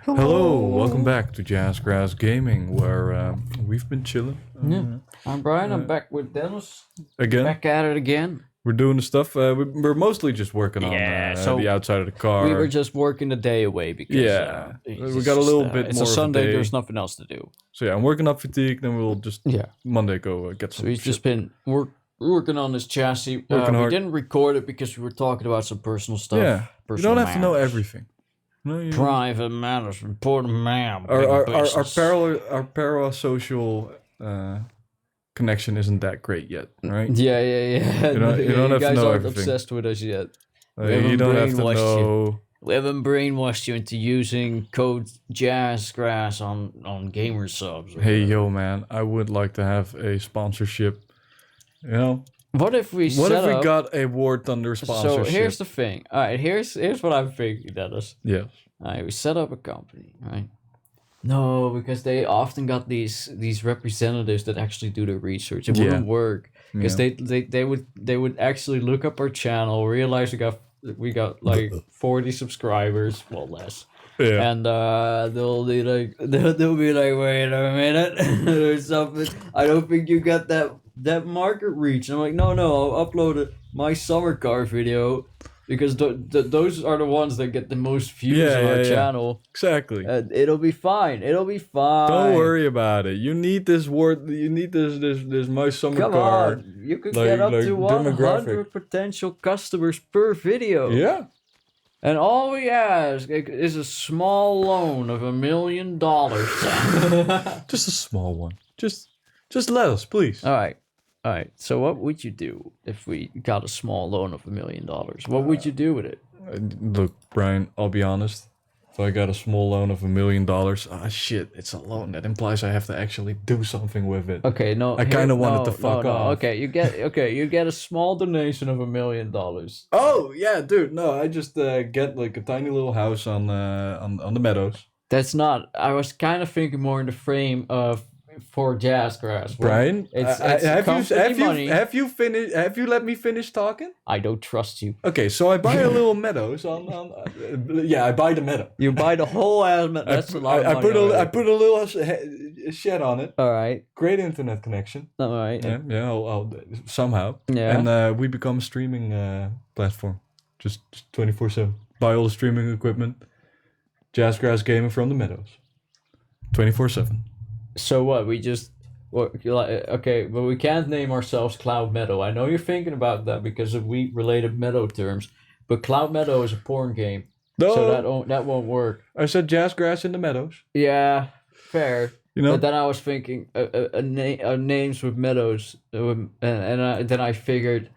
Hello, welcome back to Jazzgrass Gaming, where we've been chilling. I'm Brian, I'm back with Dennis. Again, Back at it again. we're doing the stuff. We're mostly just working on so the outside of the car. We were just working the day away because we got a little bit it's more a of a Sunday, day. there's nothing else to do. So yeah, I'm working up fatigue. Then we'll just Monday go get some. So we've shit. just been working on this chassis. Working we hard. didn't record it because we were talking about some personal stuff. Yeah, you personal don't have to know matters. everything. No, you Private matters, important man. our parasocial connection isn't that great yet, right? Yeah. You don't have to guys know aren't everything. obsessed with us yet. You don't have to brainwashed you. know. We haven't brainwashed you into using code Jazzgrass on gamer subs. Hey, yo, man, I would like to have a sponsorship. You know, What if we got a War Thunder sponsorship? So here's the thing. All right, here's what I'm thinking, Dennis. Yes. All right, we set up a company, right? No, because they often got these representatives that actually do the research. It wouldn't work because they would actually look up our channel, realize we got like 40 subscribers, well less. Yeah. And they'll be like, wait a minute, there's something. I don't think you got that market reach. And I'm like, no, I'll upload my Summer Car video because those are the ones that get the most views on our channel. Exactly. It'll be fine. Don't worry about it. You need this word. You need this my Summer Come Car. on, you could get up to 100 potential customers per video. Yeah. And all we ask is a small loan of $1 million. Just a small one. Just let us, please. All right. So what would you do if we got a small loan of $1 million? What would you do with it? Look, Brian, I'll be honest. If I got a small loan of $1 million, shit, it's a loan. That implies I have to actually do something with it. Okay, no. I kind of wanted to fuck off. Okay, you get a small donation of $1 million. Oh yeah, dude. No, I just get like a tiny little house on the meadows. That's not. I was kind of thinking more in the frame of for Jazzgrass. Brian, money. Have you let me finish talking? I don't trust you. Okay, so I buy a little meadows on I buy the meadow. You buy the whole ass. That's a lot of money. I put a little shed on it. All right. Great internet connection. All right. Yeah. I'll somehow. Yeah. And we become a streaming platform, just 24/7. Buy all the streaming equipment. Jazzgrass Gaming from the meadows. 24/7. So what? Okay, but we can't name ourselves Cloud Meadow. I know you're thinking about that because of related Meadow terms, but Cloud Meadow is a porn game, so that won't work. I said Jazzgrass in the meadows. Yeah, fair. You know. But then I was thinking names with meadows, then I figured,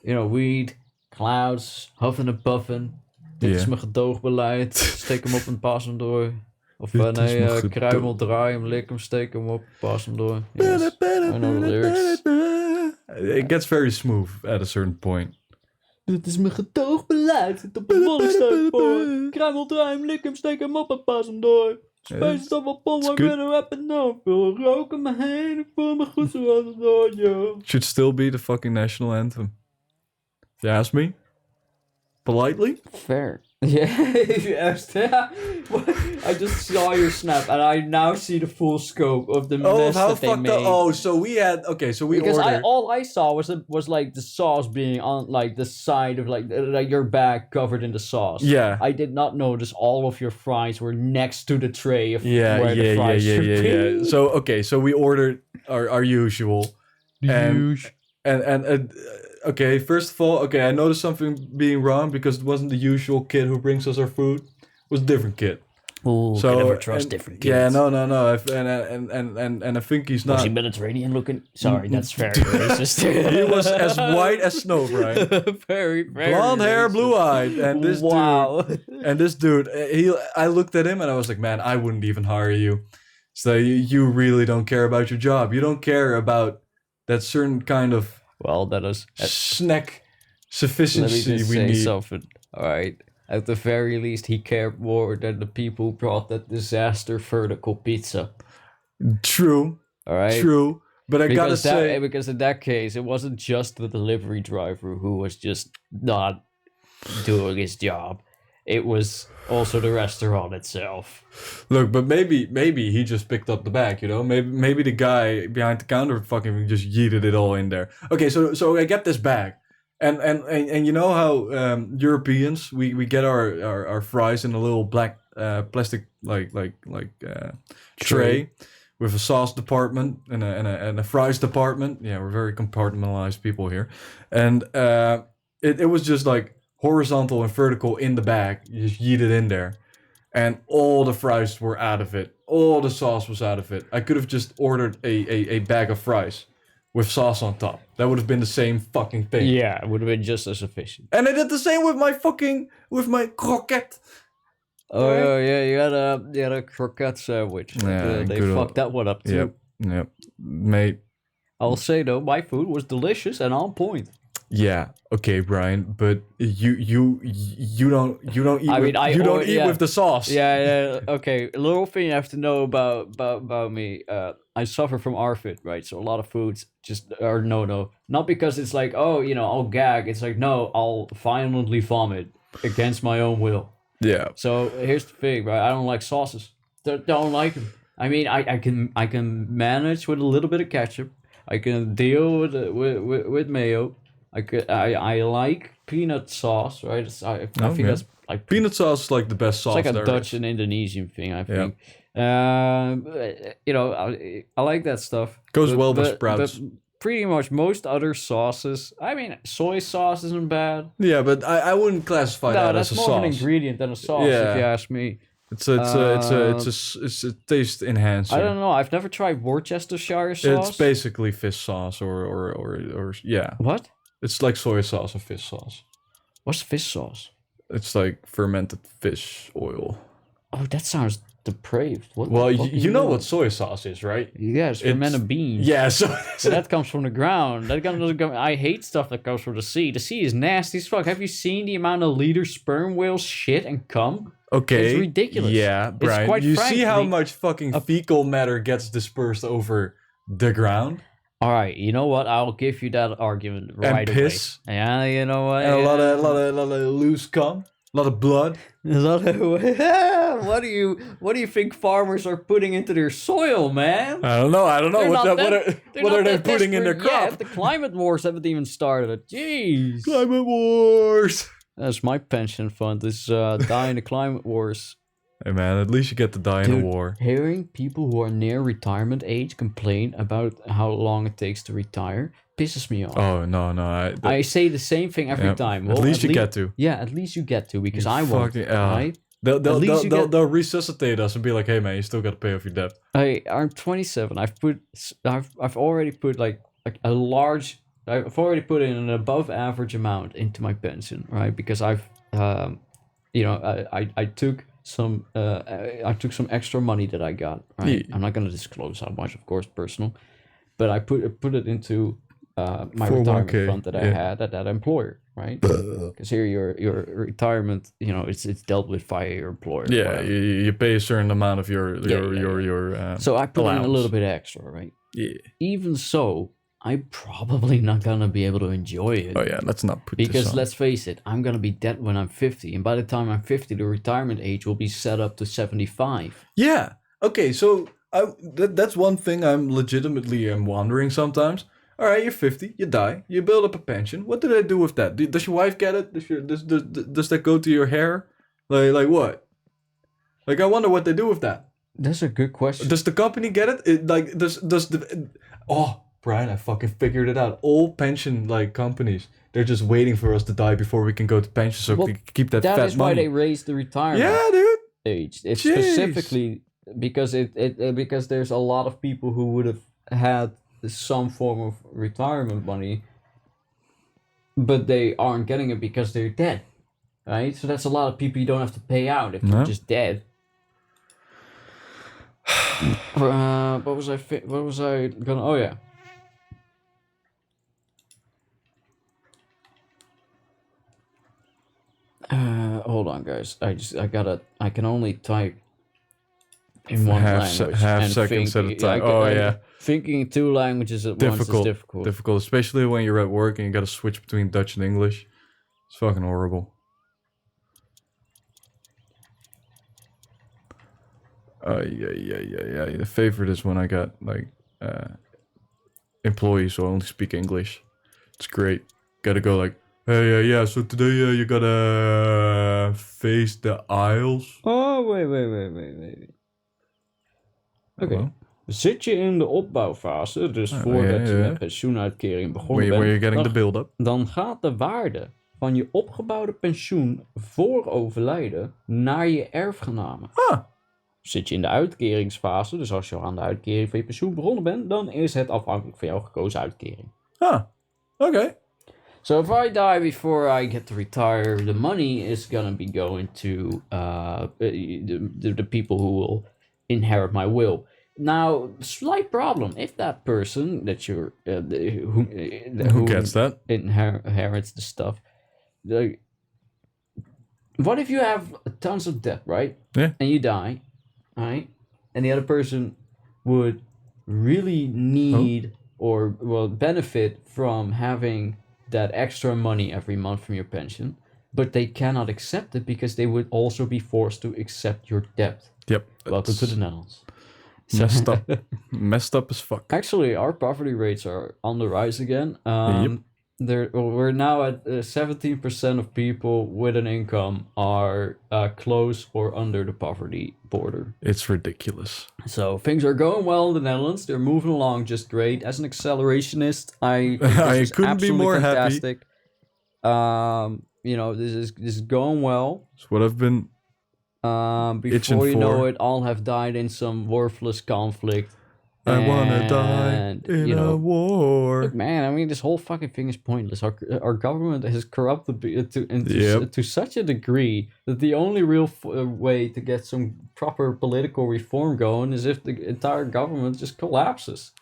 weed, clouds, huffing en puffing. Dit is mijn gedoogbeleid. Steek hem op en pas hem door. Of nee, kruimel, draai hem, lik hem, steek hem op, pas hem door. Yes. I know the lyrics. It gets very smooth at a certain point. Dit is mijn gedoogbeleid. Zit op een volle steun voor. Kruimel, draai hem, lik hem, steek hem op en pas hem door. Space toch wel pol, maar ik ben er weapon no. Veel rook om me heen, ik voel me goed zoals het hoort, yo. Should still be the fucking national anthem. You ask me? Politely? Fair. Yeah, I just saw your snap, and I now see the full scope of the mess that they made. So we had because all I saw was like the sauce being on like the side of like your bag covered in the sauce. Yeah, I did not notice all of your fries were next to the tray of where the fries should be. So we ordered our usual, and okay, first of all, I noticed something being wrong because it wasn't the usual kid who brings us our food. It was a different kid. Oh, so, I never trust different kids. Yeah, no. And I think he's not. Was he Mediterranean looking? Sorry, that's very racist. He was as white as snow, Brian. Very blonde hair, blue eyed, and this dude. I looked at him and I was like, man, I wouldn't even hire you. So you really don't care about your job. You don't care about that certain kind of. Well, that is snack sufficiency. Let me just we say need something. All right. At the very least, he cared more than the people who brought that disaster vertical pizza. True. All right. True. But I gotta say, because in that case, it wasn't just the delivery driver who was just not doing his job. It was Also, the restaurant itself. Look, but maybe he just picked up the bag, you know? Maybe the guy behind the counter fucking just yeeted it all in there. Okay, so I get this bag. And you know how Europeans we get our fries in a little black plastic tray with a sauce department and a fries department. Yeah, we're very compartmentalized people here. And it was just like horizontal and vertical in the bag. You just yeet it in there. And all the fries were out of it. All the sauce was out of it. I could have just ordered a bag of fries with sauce on top. That would have been the same fucking thing. Yeah, it would have been just as efficient. And I did the same with my croquette. Oh yeah, you had a croquette sandwich. Yeah, they good fucked that one up too. Yep, mate. I'll say though, my food was delicious and on point. Yeah, okay, Brian, but you don't eat. I mean, you don't eat with the sauce. Yeah. Okay, a little thing you have to know about me. I suffer from ARFID, right? So a lot of foods just are no. Not because it's like, oh, I'll gag. It's like, no, I'll violently vomit against my own will. Yeah. So here's the thing, right? I don't like sauces. Don't like them. I mean, I can manage with a little bit of ketchup. I can deal with mayo. I like peanut sauce, right? I think that's like peanut sauce is like the best sauce. It's like a Dutch and Indonesian thing, I think. I like that stuff. Goes well with sprouts. But pretty much most other sauces. I mean, soy sauce isn't bad. Yeah, but I wouldn't classify that as a sauce. That's more of an ingredient than a sauce, if you ask me. It's a taste enhancer. I don't know. I've never tried Worcestershire sauce. It's basically fish sauce or yeah. What? It's like soy sauce and fish sauce. What's fish sauce? It's like fermented fish oil. Oh, that sounds depraved. Well, you know what soy sauce is, right? Yeah, it's fermented beans. Yeah, so that comes from the ground. I hate stuff that comes from the sea. The sea is nasty as fuck. Have you seen the amount of liters sperm whales shit and cum? Okay. It's ridiculous. Yeah, Brian. You see how much fucking fecal matter gets dispersed over the ground? All right, you know what? I'll give you that argument right and piss. away. Yeah, you know what? And a lot of loose cum, a lot of blood. What do you think farmers are putting into their soil, man? I don't know. What are they putting in their crop? Yet. The climate wars haven't even started. Jeez. Climate wars. That's my pension fund. Is die in the climate wars. Hey man, at least you get to die in a war. Hearing people who are near retirement age complain about how long it takes to retire pisses me off. Oh no! I say the same thing every time. Well, at least you get to. Yeah, at least you get to, because I won't. Right? They'll resuscitate us and be like, hey man, you still got to pay off your debt. Hey, I'm 27. I've already put like a large. I've already put in an above average amount into my pension, right? Because I took some extra money that I got, right? I'm not gonna disclose how much, of course, personal, but I put it into my retirement fund that I had at that employer, right? Because here your retirement, it's dealt with via your employer. Yeah, you pay a certain amount of your so I put allowance. in a little bit extra, right? Yeah. Even so, I'm probably not gonna be able to enjoy it. Oh yeah, let's not put because this on. Let's face it, I'm gonna be dead when I'm 50, and by the time I'm 50, the retirement age will be set up to 75. Yeah. Okay. So that's one thing I'm legitimately wondering sometimes. All right, you're 50, you die, you build up a pension. What do they do with that? Does your wife get it? Does that go to your hair? Like what? Like I wonder what they do with that. That's a good question. Does the company get it? Brian, I fucking figured it out. All pension companies, they're just waiting for us to die before we can go to pension, so we can keep that fat money. That is why they raised the retirement age. It's specifically because because there's a lot of people who would have had some form of retirement money, but they aren't getting it because they're dead, right? So that's a lot of people you don't have to pay out if you're just dead. What was I gonna? Oh yeah. Hold on, guys. I can only type in one language. Half seconds at a time. Thinking in two languages at once is difficult. Difficult, especially when you're at work and you gotta switch between Dutch and English. It's fucking horrible. Yeah. The favorite is when I got like employees who only speak English. It's great. Gotta go like, hey, yeah. So today you gotta face the aisles. Oh, wait. Oké. Hello? Zit je in de opbouwfase, dus voordat je met pensioenuitkering begonnen Where you're bent, getting the build-up. dan gaat de waarde van je opgebouwde pensioen voor overlijden naar je erfgenamen. Zit je in de uitkeringsfase, dus als je al aan de uitkering van je pensioen begonnen bent, dan is het afhankelijk van jouw gekozen uitkering. Okay. So if I die before I get to retire, the money is gonna be going to the people who will inherit my will. Now, slight problem. If that person that you're who gets that inherits the stuff, what if you have tons of debt, right? Yeah. And you die, right? And the other person would really need or will benefit from having that extra money every month from your pension, but they cannot accept it because they would also be forced to accept your debt. Yep. Welcome to the Netherlands. Messed up as fuck. Actually, our poverty rates are on the rise again. We're now at 17% of people with an income are close or under the poverty border. It's ridiculous. So things are going well in the Netherlands. They're moving along just great. As an accelerationist, I couldn't be more fantastic. Happy. This is going well. It's what I've been. Before you know it, all have died in some worthless conflict. I wanna die in a war. Look, man, I mean, this whole fucking thing is pointless. Our government has corrupted to such a degree that the only real way to get some proper political reform going is if the entire government just collapses.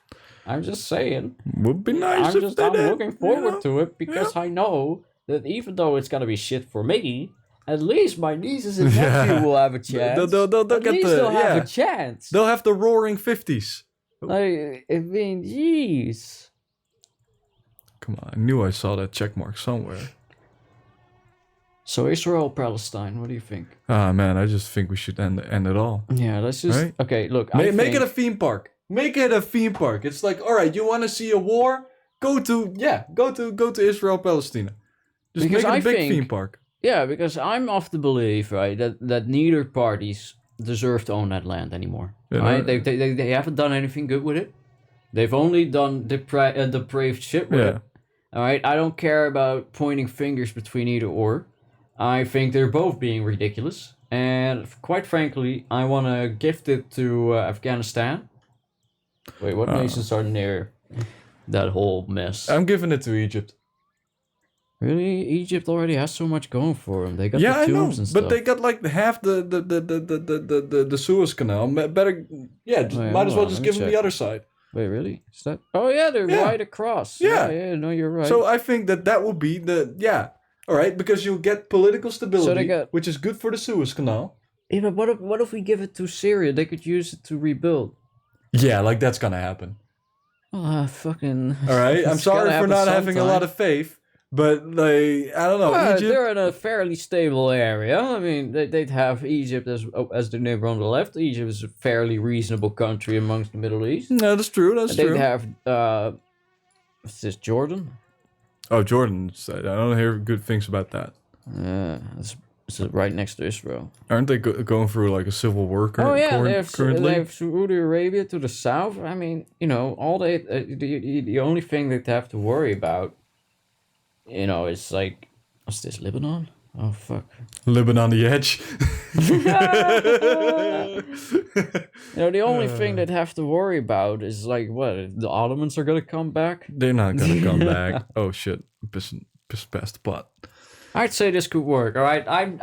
I'm just saying. Would be nice if they did. I'm looking forward to it because I know that even though it's gonna be shit for me, at least my nieces and nephew will have a chance. They'll have a chance. They'll have the roaring 50s. I mean, jeez. Come on, I knew I saw that check mark somewhere. So Israel, Palestine, what do you think? Man, I just think we should end it all. Yeah, let's just... Right? Okay, look, make it a theme park. Make it a theme park. It's like, all right, you want to see a war? Go to Israel, Palestine. Just because make it a big theme park. Yeah, because I'm of the belief, right, that neither parties deserve to own that land anymore. Right? They haven't done anything good with it. They've only done depraved shit with it. All right, I don't care about pointing fingers between either or. I think they're both being ridiculous. And quite frankly, I want to gift it to Afghanistan. Wait, what nations are near that whole mess? I'm giving it to Egypt. Really? Egypt already has so much going for them. They got the tombs and stuff. But they got like half the Suez Canal. Better, might as well just give them the other side. Wait, really? Is that? Oh yeah, they're right across. Yeah. No, you're right. So I think that would be all right, because you get political stability, which is good for the Suez Canal. Yeah, but what if we give it to Syria? They could use it to rebuild. Yeah, like that's gonna happen. Fucking. All right, I'm sorry for not having a lot of faith. But I don't know. Well, they're in a fairly stable area. I mean, they'd have Egypt as the neighbor on the left. Egypt is a fairly reasonable country amongst the Middle East. No, that's true. They'd have what's this, Jordan? Oh, Jordan. I don't hear good things about that. It's right next to Israel. Aren't they going through like a civil war currently? They have Saudi Arabia to the south. I mean, all the only thing they'd have to worry about. It's like, what's this, Lebanon? Oh, fuck. Living on the edge. The only thing they'd have to worry about is like, what, the Ottomans are going to come back? They're not going to come back. Oh, shit. Piss past the pot. I'd say this could work, all right? I'm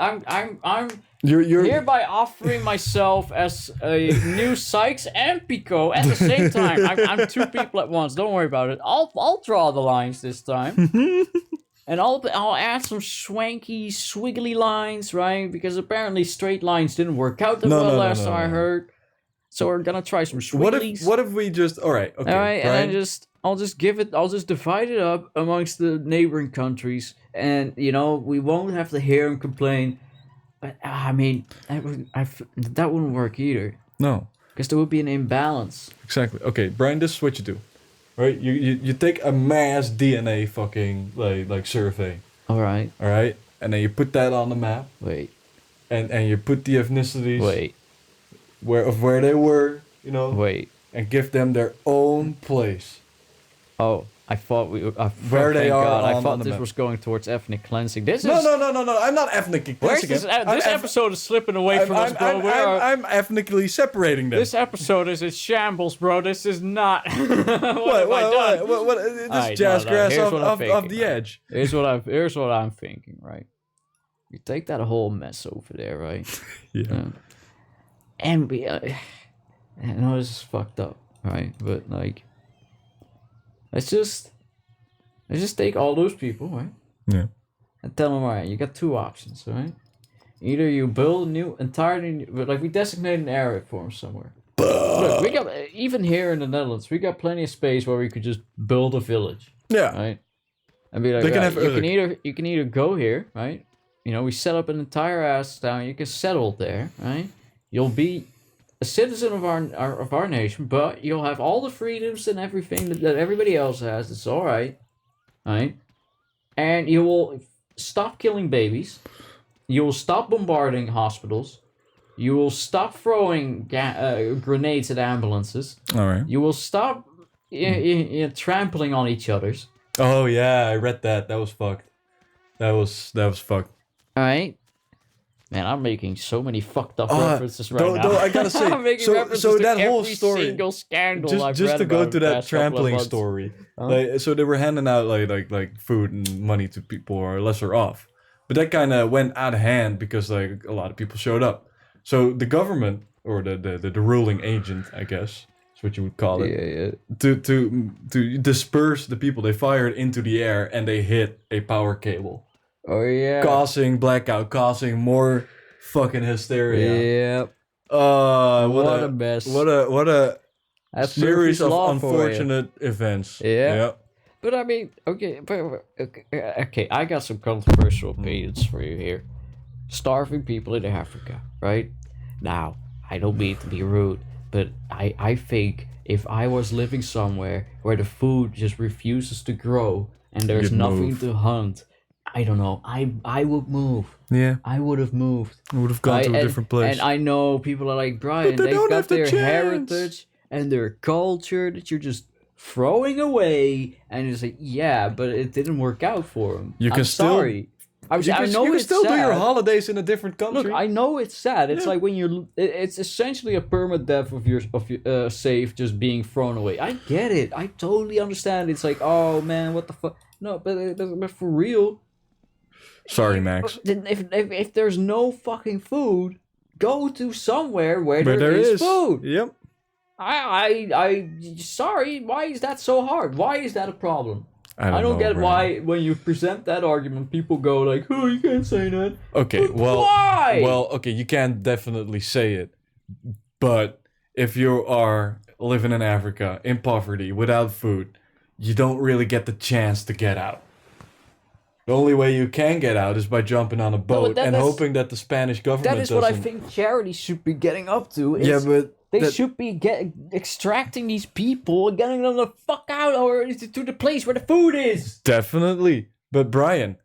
hereby offering myself as a new Sykes and Pico at the same time. I'm two people at once. Don't worry about it. I'll draw the lines this time. And I'll add some swanky, swiggly lines, right? Because apparently straight lines didn't work out that well last time I heard. So we're gonna try some swigglies. What if we just all right, okay. All right, and I'll just divide it up amongst the neighboring countries, and we won't have to hear them complain. But I mean, that wouldn't work either. No. Because there would be an imbalance. Exactly. Okay, Brian, this is what you do. Right? You take a mass DNA fucking like survey. Alright. Alright? And then you put that on the map. Wait. And you put the ethnicities Wait. where they were, you know. Wait. And give them their own place. Oh, I thought we. Where they are. God, I on thought the this map. was going towards ethnic cleansing. This is. No. I'm not ethnically Where's cleansing. this episode is slipping away from us, bro. I'm ethnically separating them. This episode is in shambles, bro. This is not. What have I done? What, this Jazzgrass off the edge. Here's what I'm thinking, right? You take that whole mess over there, right? Yeah. And we. I know this is fucked up, right? But like, let's just take all those people, right? Yeah. And tell them, all right, you got two options, right? Either you build entirely new, like we designate an area for them somewhere. Look, we got even here in the Netherlands, we got plenty of space where we could just build a village. Yeah. Right. And be like, They can right, have you can either go here, right? You know, we set up an entire ass town. You can settle there, right? You'll be a citizen of our nation, but you'll have all the freedoms and everything that everybody else has. It's all right, right? And you will stop killing babies. You will stop bombarding hospitals. You will stop throwing grenades at ambulances. All right. You will stop trampling on each other's. Oh yeah, I read that. That was fucked. That was fucked. All right. Man, I'm making so many fucked up references right now. I gotta say, I'm making references so to that whole every story, single scandal I've just read to go about to the that past couple of trampling months. story. Huh? Like, so they were handing out like food and money to people who are lesser off, but that kind of went out of hand because like a lot of people showed up. So the government or the ruling agent, I guess, is what you would call it. Yeah. To disperse the people, they fired into the air and they hit a power cable. Oh yeah. Causing blackout, causing more fucking hysteria. Yep. What a mess. What a That's series Murphy's of Law for you. unfortunate events. Yeah. But I mean, okay, I got some controversial opinions for you here. Starving people in Africa, right? Now, I don't mean to be rude, but I think if I was living somewhere where the food just refuses to grow and there's You'd nothing move. to hunt, I don't know, I would move. Yeah. I would have moved. I would have gone to a different place. And I know people are like, Brian, But they don't got have the their chance. heritage and their culture that you're just throwing away. And it's like, yeah, but it didn't work out for them. You can I'm still- sorry. I you know can it's still do your sad. holidays in a different country. Look, I know it's sad. It's Yeah. like when it's essentially a permadeath of your safe just being thrown away. I get it. I totally understand. It's like, oh man, what the fuck? No, but for real. Sorry, Max. If there's no fucking food, go to somewhere where there is food. Yep. I sorry. Why is that so hard? Why is that a problem? I don't know, get Brian. why when you present that argument, people go like, "Oh, you can't say that." Okay, But well, why? okay, you can't definitely say it, but if you are living in Africa in poverty without food, you don't really get the chance to get out. The only way you can get out is by jumping on a boat and that's- hoping that the Spanish government That is doesn't. what I think charities should be getting up to. Yeah, but They that- should be extracting these people and getting them the fuck out or to the place where the food is. Definitely, but Brian,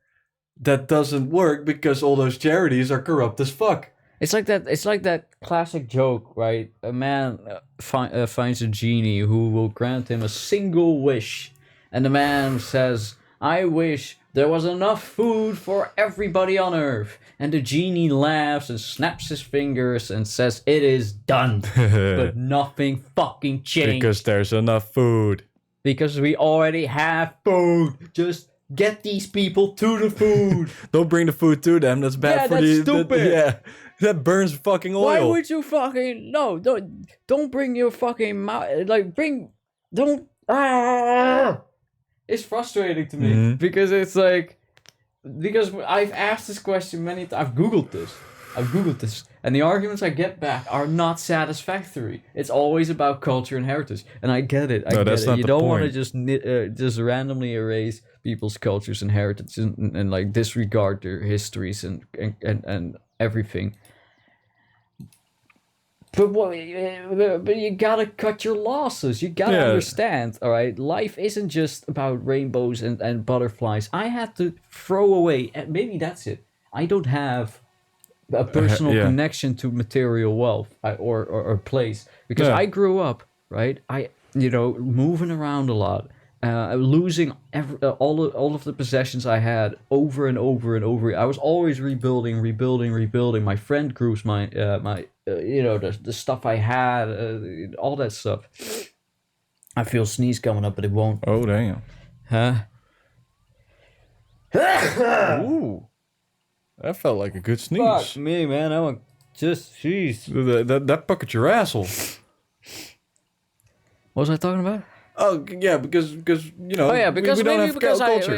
that doesn't work because all those charities are corrupt as fuck. It's like that classic joke, right? A man finds a genie who will grant him a single wish, and the man says, "I wish there was enough food for everybody on Earth." And the genie laughs and snaps his fingers and says, "It is done." But nothing fucking changed. Because there's enough food. Because we already have food. Just get these people to the food. Don't bring the food to them. That's bad Yeah, for that's the stupid. yeah, that burns fucking oil. Why would you fucking no? Don't bring your fucking mouth. Like don't. It's frustrating to me Mhm. because it's like I've asked this question many times. I've googled this, and the arguments I get back are not satisfactory. It's always about culture and heritage, and I get it. No, that's not You the don't want to point. just randomly erase people's cultures and heritage and like disregard their histories and everything. But you gotta cut your losses. You gotta understand, all right? Life isn't just about rainbows and butterflies. I had to throw away, and maybe that's it. I don't have a personal connection to material wealth or place because I grew up, right? Moving around a lot. Losing all of the possessions I had over and over and over. I was always rebuilding. My friend groups, the stuff I had, all that stuff. I feel sneeze coming up, but it won't. Oh damn! Huh? Ooh, that felt like a good sneeze. Fuck me, man! I'm just jeez. That bucket your asshole. What was I talking about? Oh yeah, because you know. Oh yeah, because we don't maybe have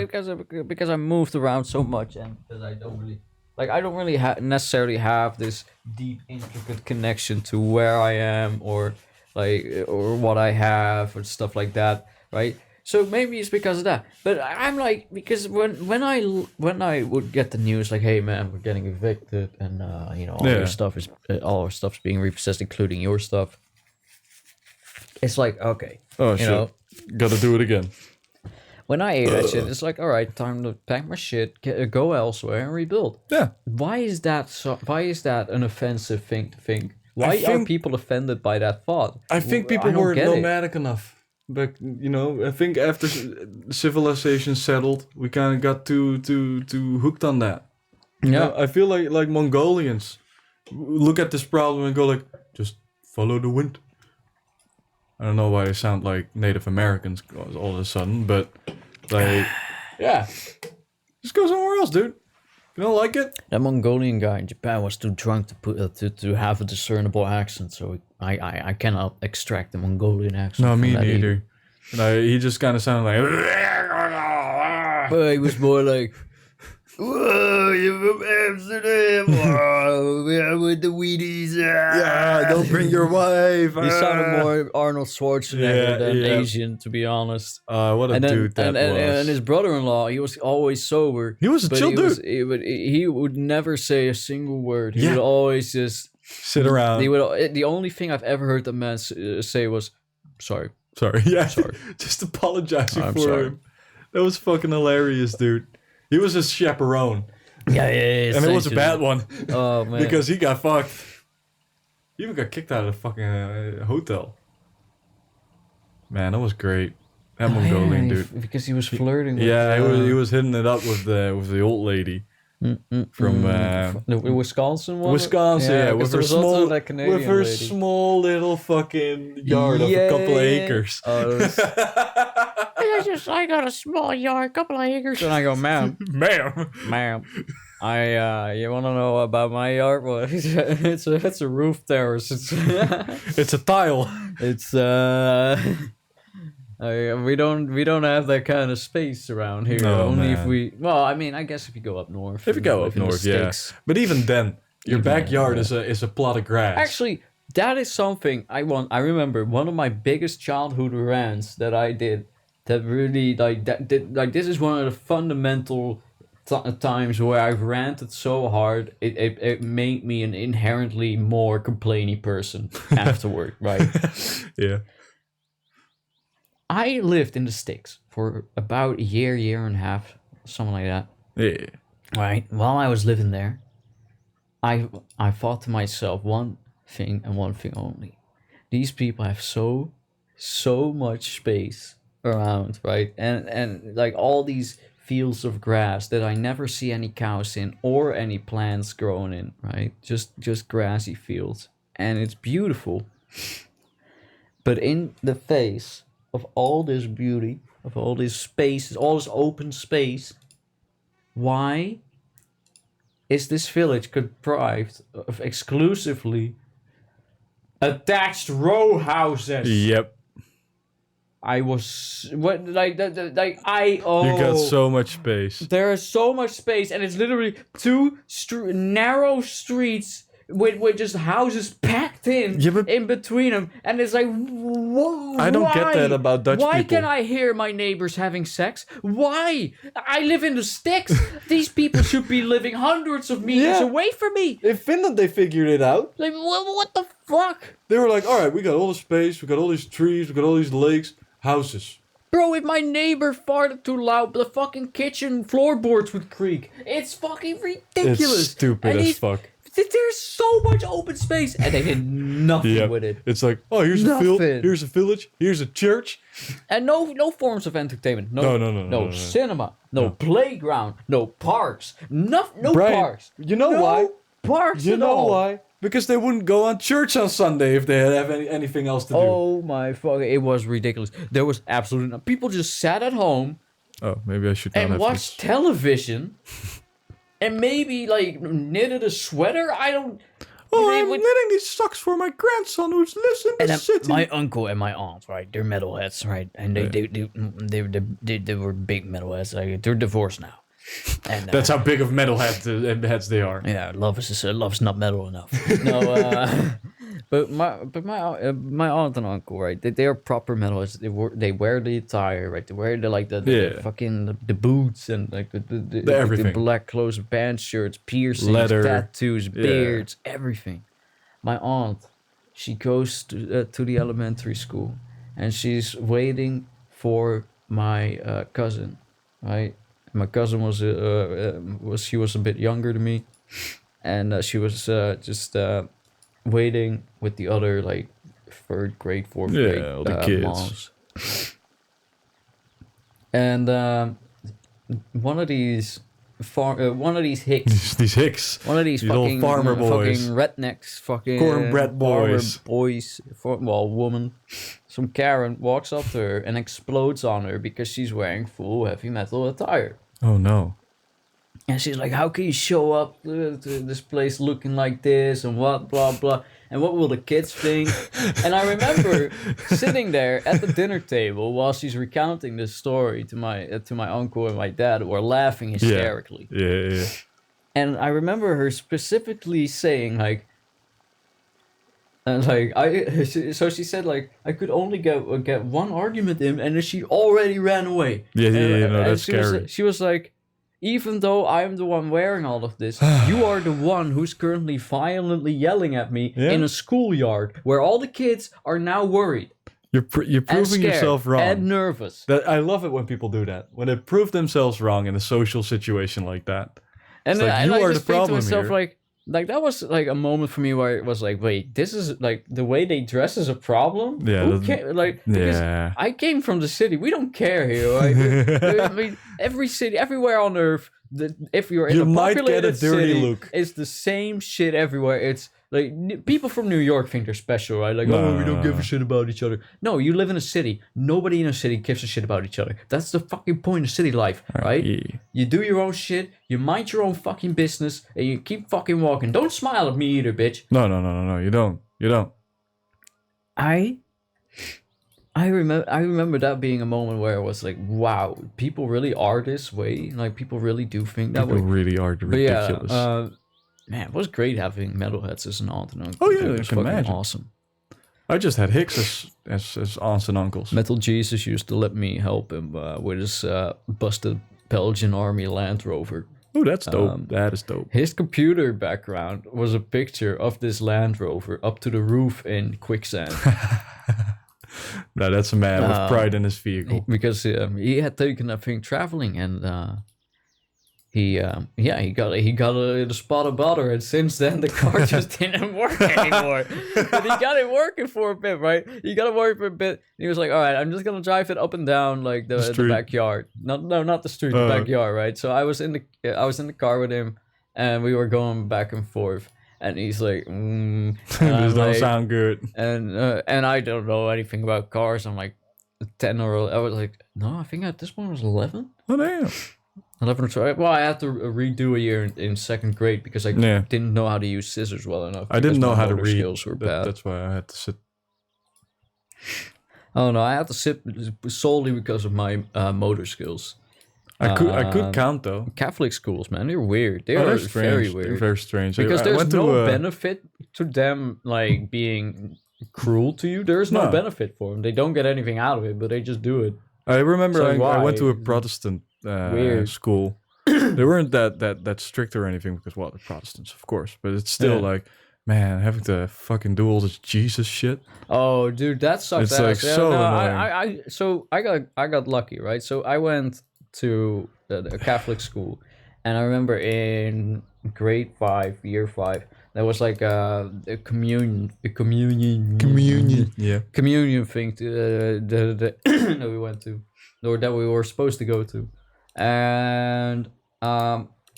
because because I moved around so much and because I don't really necessarily have this deep intricate connection to where I am or what I have or stuff like that, right? So maybe it's because of that. But I'm like, because when I would get the news like, hey man, we're getting evicted and all our stuff's being repossessed, including your stuff. It's like, okay. Oh shit. Gotta do it again. When I hear that shit, it's like, all right, time to pack my shit, go elsewhere and rebuild. Yeah. Why is that an offensive thing to think? Why are people offended by that thought? I think people weren't nomadic enough. But I think after civilization settled, we kind of got too hooked on that. Yeah. I feel like Mongolians look at this problem and go like, just follow the wind. I don't know why they sound like Native Americans all of a sudden, but yeah, just go somewhere else, dude. You don't like it? That Mongolian guy in Japan was too drunk to have a discernible accent, so I cannot extract the Mongolian accent. No, me neither. He just kind of sounded like. But he was more like. Whoa, you're from Amsterdam. Oh, yeah, with the Wheaties. Yeah, don't bring your wife. He sounded more Arnold Schwarzenegger than Asian, to be honest. What a dude that was. And his brother-in-law, he was always sober. He was a chill dude. He would never say a single word. He would always just sit around. The only thing I've ever heard the man say was, sorry. Sorry, yeah. Sorry. Just apologizing for him. That was fucking hilarious, dude. He was his chaperone. Yeah. And it was a bad one. Oh, man. Because he got fucked. He even got kicked out of the fucking hotel. Man, that was great. That Mongolian dude. Because he was flirting with... Yeah, he was hitting it up with the old lady. From the Wisconsin one? Wisconsin, yeah. With her small little fucking yard of a couple of acres. I got a small yard, couple of acres. And I go, ma'am. Ma'am. You want to know about my yard? Well, it's a roof terrace. It's a tile. It's we don't have that kind of space around here. No, only man. if we. Well, I mean, I guess if you go up north. If you go up north, yeah. But even then, your backyard is a plot of grass. Actually, that is something I remember one of my biggest childhood rants that I did. That really this is one of the fundamental times where I've ranted so hard it made me an inherently more complaining person afterward, right? Yeah. I lived in the sticks for about a year and a half, something like that. Yeah. Right. While I was living there, I thought to myself one thing and one thing only. These people have so much space around, right? And like all these fields of grass that I never see any cows in or any plants growing in, right? Just grassy fields. And it's beautiful. But in the face of all this beauty, of all this space, all this open space, why is this village comprised of exclusively attached row houses? Yep. You got so much space. There is so much space, and it's literally two narrow streets with just houses packed in in between them, and it's like, whoa, I don't get that about Dutch people. Why can I hear my neighbors having sex? Why? I live in the sticks. These people should be living hundreds of meters away from me. In Finland, they figured it out. Like, what the fuck? They were like, all right, we got all the space, we got all these trees, we got all these lakes, houses. Bro, if my neighbor farted too loud, the fucking kitchen floorboards would creak. It's fucking ridiculous. It's stupid as fuck. There's so much open space, and they did nothing with it. It's like, oh, here's a field, here's a village, here's a church, and no forms of entertainment. No cinema, no playground, no parks, no parks. You know why? Parks. You know why? Because they wouldn't go on church on Sunday if they had anything else to do. Oh my fuck! It was ridiculous. There was absolutely no. People just sat at home. Oh, maybe I should not and watched television. And maybe, like, knitted a sweater? I don't... I'm knitting these socks for my grandson who's lives in the city. My uncle and my aunt, right? They're metalheads, right? And they were big metalheads. Like, they're divorced now. And, that's how big of metalheads they are. Yeah, love's not metal enough. No, but my aunt and uncle, right? They are proper metalheads. They wear the attire, right? They wear the fucking the boots and like the everything. The black clothes, band shirts, piercings, leather, tattoos, beards, everything. My aunt, she goes to the elementary school, and she's waiting for my cousin, right? My cousin was a bit younger than me, and she was just waiting with the other like third grade, fourth grade the kids. moms. And one of these hicks, these hicks, one of these fucking old farmer boys, fucking rednecks, fucking cornbread boys, woman. Some Karen walks up to her and explodes on her because she's wearing full heavy metal attire. Oh no. And she's like, how can you show up to this place looking like this and what, blah, blah. And what will the kids think? And I remember sitting there at the dinner table while she's recounting this story to my uncle and my dad, who are laughing hysterically. Yeah. And I remember her specifically saying, like, so she said, like, I could only get one argument in, and then she already ran away. That's scary. She was like, even though I'm the one wearing all of this, you are the one who's currently violently yelling at me in a schoolyard where all the kids are now worried. You're proving yourself wrong. And nervous. I love it when people do that. When they prove themselves wrong in a social situation like that. And it's like, you are the problem here. Like, that was, like, a moment for me where it was like, wait, this is, like, the way they dress is a problem? Yeah. Because I came from the city. We don't care here, right? I mean, every city, everywhere on Earth, if you're in a populated city, it's the same shit everywhere. It's, like, people from New York think they're special, right? Like, we don't give a shit about each other. No, you live in a city. Nobody in a city gives a shit about each other. That's the fucking point of city life, right? Yeah. You do your own shit, you mind your own fucking business, and you keep fucking walking. Don't smile at me either, bitch. No, you don't. I remember that being a moment where it was like, wow, people really are this way. Like, people really do think that way. People really are ridiculous. Yeah, man, it was great having metalheads as an aunt and uncle. Oh yeah, it was fucking awesome. I just had hicks as aunts and uncles. Metal Jesus used to let me help him with his busted Belgian Army Land Rover. Oh, that's dope. That is dope. His computer background was a picture of this Land Rover up to the roof in quicksand. Now that's a man with pride in his vehicle. Because he had taken that thing traveling, and he got a spot of butter, and since then the car just didn't work anymore. But he got it working for a bit, right? He got it working for a bit. He was like, all right, I'm just gonna drive it up and down like the backyard. Not the street, the backyard, right? So I was in the car with him, and we were going back and forth. And he's like, this don't sound good. And I don't know anything about cars. I'm like 10 or I was like, no, I think at this point I was 11. Oh damn. 11 or 12. Well, I had to redo a year in second grade because I didn't know how to use scissors well enough. I didn't know how to read. Skills were bad. That's why I had to sit. Oh no, I had to sit solely because of my motor skills. I could count though. Catholic schools, man, they're weird. They're Very strange. weird. They're very strange. Because I there's went to, no benefit to them, like, being cruel to you. There's no No. benefit for them. They don't get anything out of it, but they just do it. I remember So I went to a why? Protestant Weird. school. They weren't that strict or anything because, well, they're Protestants, of course. But it's still Yeah. like, man, having to fucking do all this Jesus shit. Oh, dude, that sucks. It's, like, so So I got lucky, right? So I went to a Catholic school, and I remember in grade 5, year 5, there was like a communion Yeah. communion thing that we went to, or that we were supposed to go to, and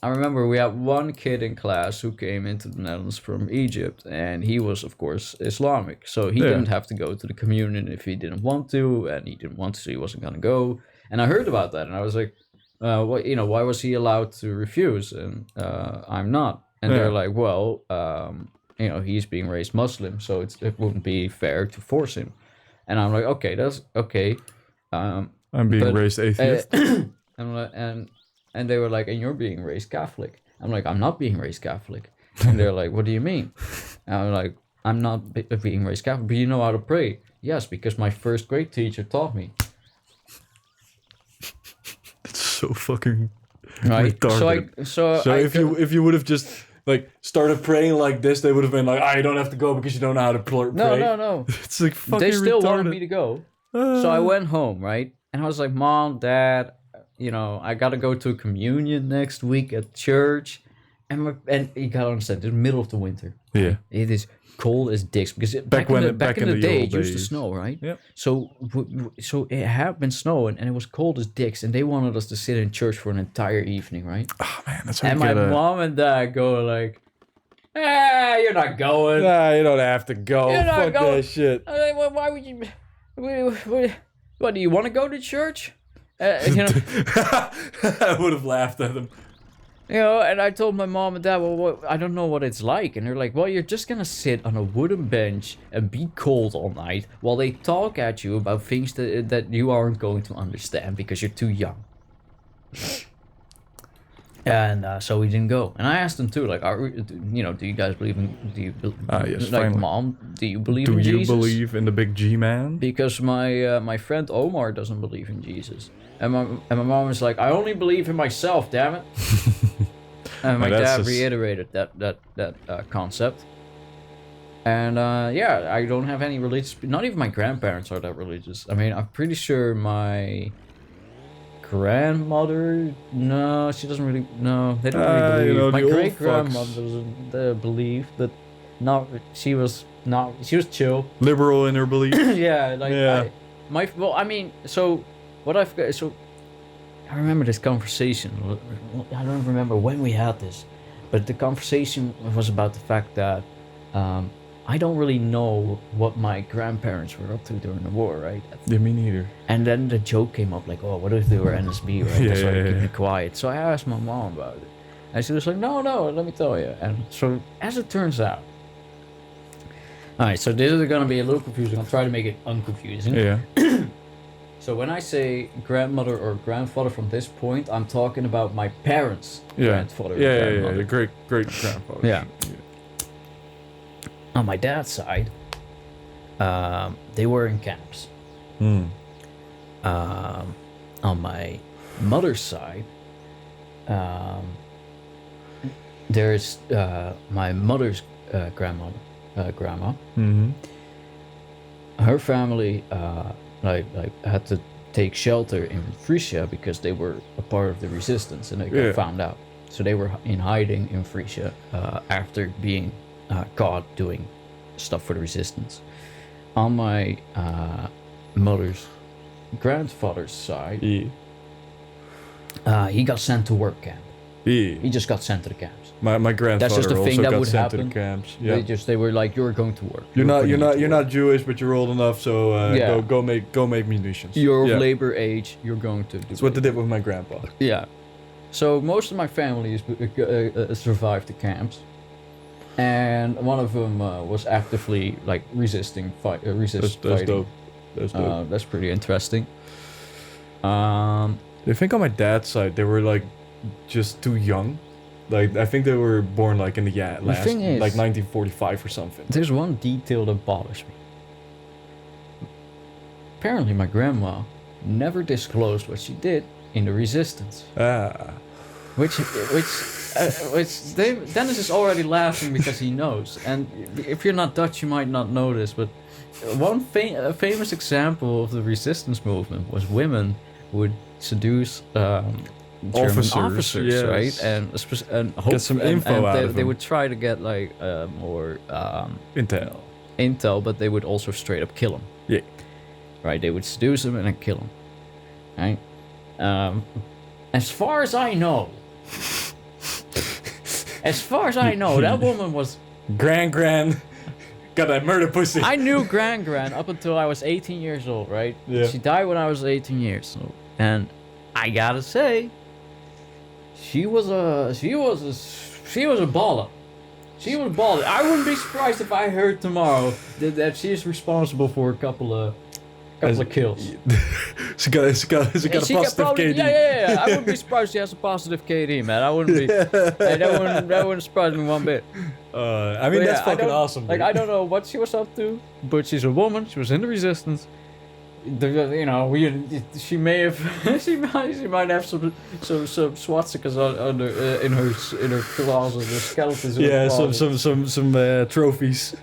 I remember we had one kid in class who came into the Netherlands from Egypt, and he was, of course, Islamic. So he Yeah. didn't have to go to the communion if he didn't want to, and he didn't want to, so he wasn't going to go. And I heard about that, and I was like, what, why was he allowed to refuse? And I'm not. And Yeah. they're like, well, he's being raised Muslim, so it wouldn't be fair to force him. And I'm like, okay, that's okay. I'm being raised atheist. And they were like, and you're being raised Catholic. I'm like, I'm not being raised Catholic. And they're like, what do you mean? And I'm like, I'm not being raised Catholic, but you know how to pray. Yes, because my first grade teacher taught me. It's so fucking Right. retarded. So if you would have just like started praying like this, they would have been like, you don't have to go because you don't know how to pray. No. It's like fucking They still retarded. wanted me to go. So I went home, right? And I was like, Mom, Dad, I got to go to a communion next week at church. And you got to understand, it's the middle of the winter. Yeah. It is cold as dicks because back in the day, it used to snow, right? Yep. So it had been snowing and it was cold as dicks, and they wanted us to sit in church for an entire evening, right? Oh man, that's how And you my gotta... mom and dad go like, you're not going. Nah, you don't have to go. You're not Fuck going. that shit. I'm like, well, why would you? What do you want to go to church? I would have laughed at him. And I told my mom and dad, well, I don't know what it's like. And they're like, well, you're just going to sit on a wooden bench and be cold all night while they talk at you about things that you aren't going to understand because you're too young. And so we didn't go. And I asked them too, like, do you guys believe in, Yes, like, finally. Mom, do you believe in Do you Jesus? believe in the big G man? Because my friend Omar doesn't believe in Jesus. And my mom was like, I only believe in myself, damn it. And my that's dad just- reiterated that concept. And I don't have any religious... Not even my grandparents are that religious. I mean, I'm pretty sure my grandmother... No, she doesn't really... No, they don't really believe. My the old great-grandmother fucks. doesn't believe, but she was chill. Liberal in her belief. Yeah, like... Yeah. I remember this conversation. I don't remember when we had this, but the conversation was about the fact that I don't really know what my grandparents were up to during the war, right? Yeah, me neither. And then the joke came up like, oh, what if they were NSB, right? Yeah, That's why yeah, they keep yeah. me quiet. So I asked my mom about it. And she was like, no, let me tell you. And so as it turns out, alright, so this is going to be a little confusing. I'll try to make it unconfusing. Yeah. So when I say grandmother or grandfather from this point, I'm talking about my parents' Yeah. grandfather or Yeah, grandmother. your great grandfather. Yeah. On my dad's side, they were in camps. On my mother's side, there's my mother's grandma. Mm-hmm. Her family had to take shelter in Frisia because they were a part of the resistance and they got found out. So they were in hiding in Frisia after being caught doing stuff for the resistance. On my mother's grandfather's side, he got sent to work camp. He just got sent to the camps. My grandfather That's just a thing also that got would sent happen. to the camps. Yeah. They were like, you're going to work. You're not Jewish, but you're old enough, so Yeah. go make munitions. You're of Yeah. labor age. You're going to do. That's what they did with my grandpa. Yeah. So most of my family survived the camps, and one of them was actively like resisting That's fighting. dope. That's dope. That's pretty interesting. I think on my dad's side, they were like just too young. Like I think they were born like in the last thing is, like 1945 or something. There's one detail that bothers me. Apparently, my grandma never disclosed what she did in the resistance. Which Dennis is already laughing because he knows. And if you're not Dutch, you might not know this, but one famous example of the resistance movement was women would seduce German officers, yes. right? And hope, get some info and out of them. They would try to get like more intel, but they would also straight up kill them. Yeah. Right? They would seduce them and then kill them. Right? As far as I know, that woman was Gran got that murder pussy. I knew Gran up until I was 18 years old, right? Yeah. She died when I was 18 years old, and I gotta say, she was a baller. She was a baller. I wouldn't be surprised if I heard tomorrow that she's responsible for a couple of kills. she got a positive KD. Yeah. I wouldn't be surprised she has a positive KD, man. I wouldn't be. That wouldn't surprise me one bit. I mean, that's fucking awesome. Like, I don't know what she was up to, but she's a woman. She was in the resistance. You know, she may have, she might have some swastikas in her closet, her skeletons. In her closet. some trophies.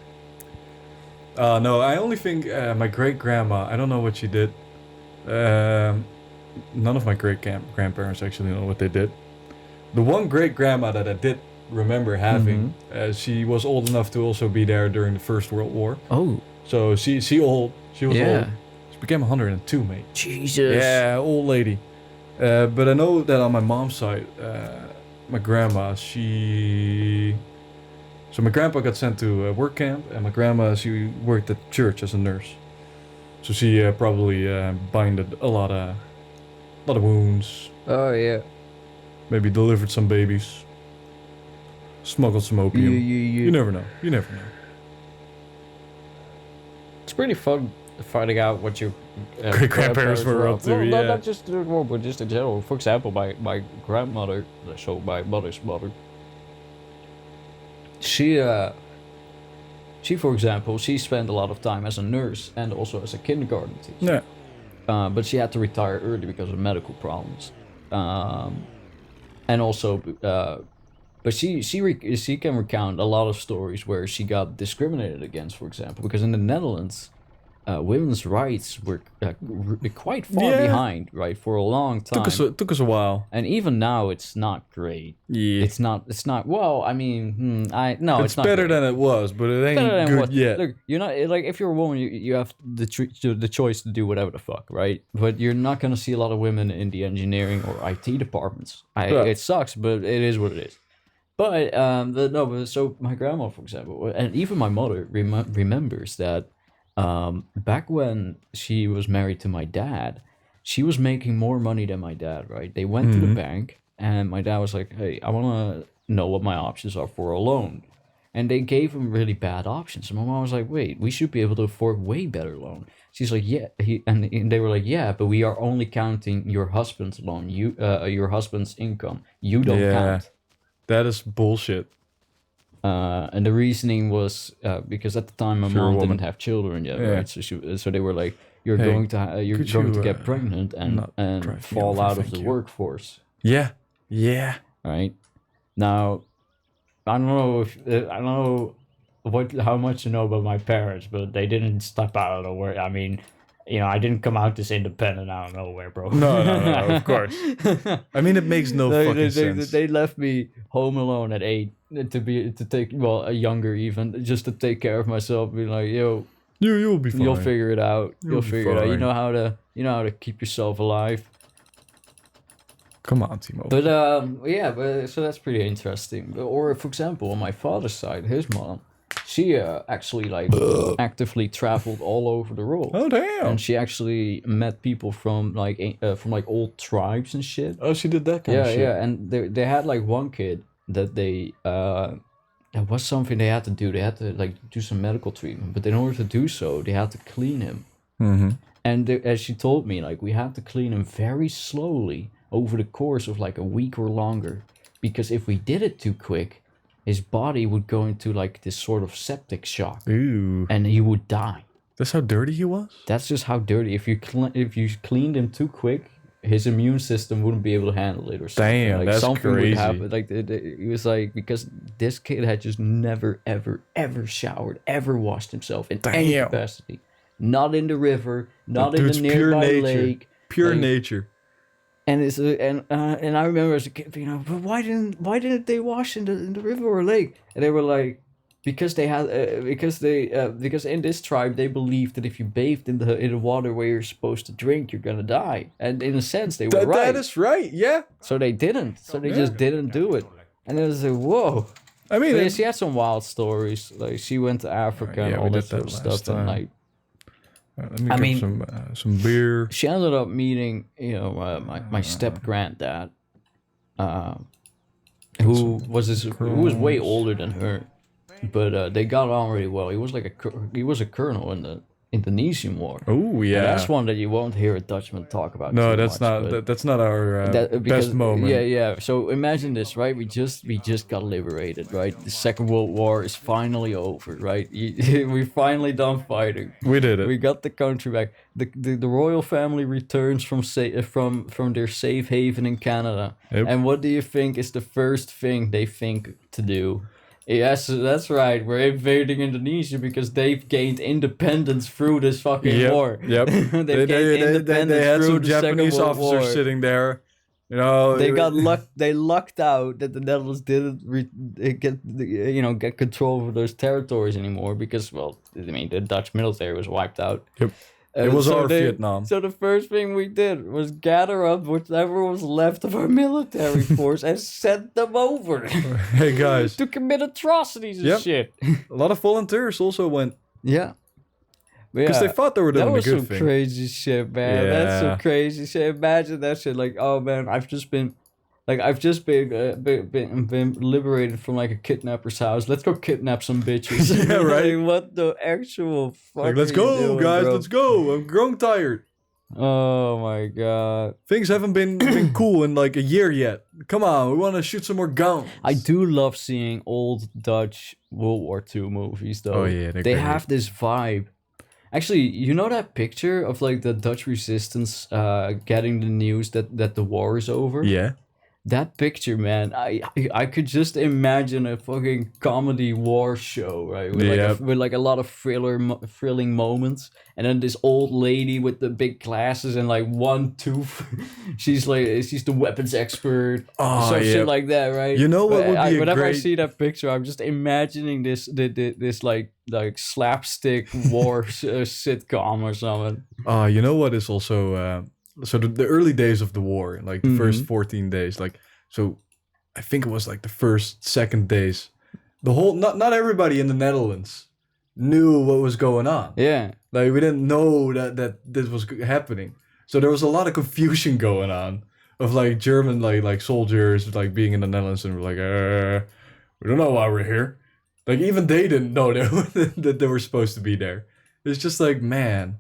No, I only think my great grandma. I don't know what she did. None of my great grandparents actually know what they did. The one great grandma that I did remember having, she was old enough to also be there during the First World War. Oh, so she was old. She became 102, mate. Jesus. Yeah, old lady. But I know that on my mom's side, my grandma, So my grandpa got sent to work camp, and my grandma, she worked at church as a nurse. So she probably binded a lot of wounds. Oh yeah. Maybe delivered some babies. Smuggled some opium. You never know. It's pretty fun finding out what your great grandparents were up to. Well, not just the war, but just in general. For example, my grandmother, so my mother's mother. She, for example, she spent a lot of time as a nurse and also as a kindergarten teacher. Yeah. But she had to retire early because of medical problems. And also, but she can recount a lot of stories where she got discriminated against, for example, because in the Netherlands, women's rights were quite far behind, right, for a long time. Took us a while, and even now it's not great. Yeah, it's not. Well, I mean, it's not better great. than it was, but it ain't good yet. Look, you're not like if you're a woman, you have the choice to do whatever the fuck, right? But you're not gonna see a lot of women in the engineering or IT departments. It sucks, but it is what it is. But so my grandma, for example, and even my mother remembers that. Back when she was married to my dad, she was making more money than my dad, right? They went to the bank, and my dad was like, hey, I want to know what my options are for a loan. And they gave him really bad options. And my mom was like, wait, we should be able to afford way better loan. She's like, yeah. And they were like, yeah, but we are only counting your husband's loan, your husband's income. You don't count. That is bullshit. And the reasoning was because at the time my mom didn't have children yet, right? So they were like, "You're going to get pregnant and fall out of the workforce." Yeah. Right. Now, I don't know how much you know about my parents, but they didn't step out of the work. I mean, I didn't come out this independent out of nowhere, bro. No, of course. I mean, it makes no fucking sense. They left me home alone at 8 to take younger even, just to take care of myself. Be like, yo, you'll be fine. You'll figure it out. You'll figure it out. fine. You know how to keep yourself alive. Come on, Timo. But so that's pretty interesting. Or for example, on my father's side, his mom, she actually actively traveled all over the world. Oh damn! And she actually met people from old tribes and shit. Oh, she did that kind of shit. Yeah, and they had one kid that they it was something they had to do. They had to do some medical treatment, but in order to do so, they had to clean him. Mm-hmm. And as she told me, we had to clean him very slowly over the course of like a week or longer. Because if we did it too quick, his body would go into like this sort of septic shock. Ooh. And he would die. That's how dirty he was? That's just how dirty. If you cleaned him too quick, his immune system wouldn't be able to handle it or something. Damn, like that's something crazy. would happen. Like it was like, because this kid had just never, ever showered, ever washed himself in any capacity. Not in the river, not in the nearby lake. Pure nature. And it's and I remember as a kid, but why didn't they wash in the river or lake? And they were like, because in this tribe they believed that if you bathed in the water where you're supposed to drink, you're gonna die. And in a sense, they were right. That is right. Yeah. So they didn't. So they just didn't do it. And it was like, whoa. I mean, she had some wild stories. Like she went to Africa and all that sort of stuff. And like, let me get some beer. She ended up meeting, my step granddad, who was way older than her, but they got on really well. He was a colonel in the Indonesian War. Oh yeah, and that's one that you won't hear a Dutchman talk about. No, that's not our best moment. Yeah. So imagine this, right? We just got liberated, right? The Second World War is finally over, right? We're finally done fighting. We did it. We got the country back. The royal family returns from their safe haven in Canada. Yep. And what do you think is the first thing they think to do? Yes, that's right. We're invading Indonesia because they've gained independence through this fucking war. Yep. they had some Japanese officers sitting there. They lucked out that the Netherlands didn't get control over those territories anymore because, well, I mean, the Dutch military was wiped out. Yep. It was our Vietnam. So the first thing we did was gather up whatever was left of our military force and send them over. Hey guys. To commit atrocities and shit. A lot of volunteers also went. Yeah. Because they thought they were doing a good thing. That was some crazy shit, man. Yeah. That's some crazy shit. Imagine that shit. Like, oh man, I've just been liberated from like a kidnapper's house. Let's go kidnap some bitches. Yeah, right. Like, what the actual fuck? Like, let's go, doing, guys. Bro? Let's go. I'm growing tired. Oh my god. Things haven't been cool in like a year yet. Come on, we want to shoot some more guns. I do love seeing old Dutch World War II movies though. Oh yeah, they have this vibe. Actually, you know that picture of like the Dutch resistance getting the news that the war is over? Yeah. That picture, man, I could just imagine a fucking comedy war show, right? With like a lot of thrilling moments, and then this old lady with the big glasses and like one tooth. she's the weapons expert, shit like that, right? You know what would be whenever I see that picture, I'm just imagining this like slapstick war sitcom or something. You know what is also. So the early days of the war, like the first 14 days, like, so I think it was like the second days, the whole, not everybody in the Netherlands knew what was going on. Yeah. Like we didn't know that this was happening. So there was a lot of confusion going on of like German, like soldiers, like being in the Netherlands and we're like, we don't know why we're here. Like even they didn't know that they were supposed to be there. It's just like, man.